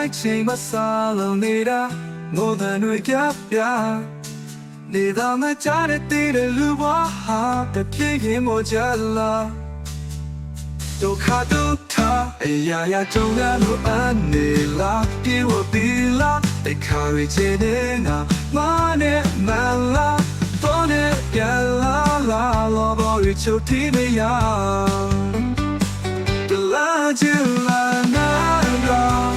လိုက်ချိန်မစားလုံးနေတာငိုတဲ့တွေကြပြနေတော့မကြတဲ့လူဘဟာတပြေးရင်မို့ကြလာဒုက္ခဒုက္ခအရာရာကြုံရလို့အနေလားပြေဝပြီးလားတခါရချင်နေတာမနဲ့မလားပေါ်နဲ့ပြန်လာလောဘောရချိုတီးမရတလာချင်လာနာတော့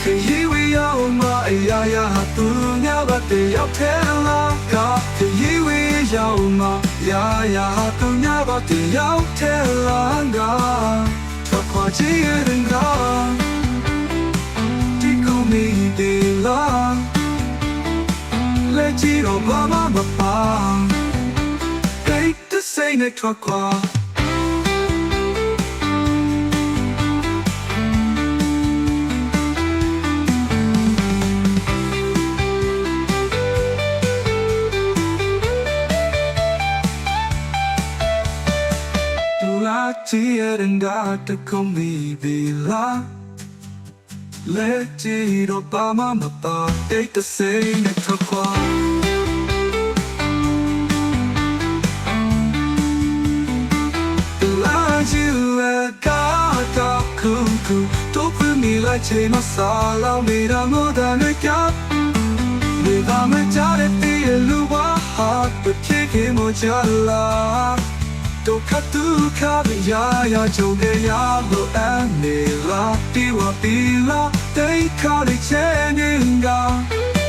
ခရီးဝေးရောက်မအရာရာသူများဘာတယောက်ထဲလာကခရီးဝေးရောက်မရာရာသူများဘာတယောက်ထဲလာကထွက်ခွာချင်ရင်ကဒီကုမီဒီလာလက်ချီတော့ဘာမှမပါကိတ်တစိမ့်နဲ့ထွက်ခွာကြည့်ရတဲ့ငါတခုမီဒီလာလက်ချီတော့ဘာမှမပါကိတ်တစိမ့်နဲ့ထွက်ခွာ都不迷来这么傻老没那么大的家，你他们家的地路哇哈，不贴给我家啦。都卡都卡的呀呀，就给呀路安你啦，比我比啦，得靠你前人家。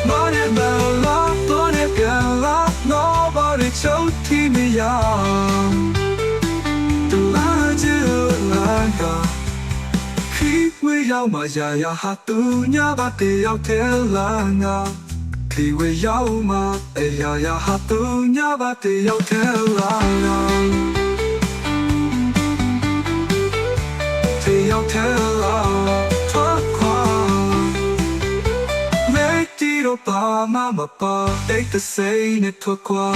马年到啦，多年变啦，我把你抽屉没呀，都拉着拉个。ဝေးရောက်မှရာရာဟာသူညာဘာတယောက်ထဲလာငါခီဝေးရောက်မှအရာရာဟာသူညာဘာတယောက်ထဲလာငါတယောက်ထဲလာထွက်ခွာမဲတီတော့ဘာမှမပါတိတ်တစိမ့်နဲ့ထွက်ခွာ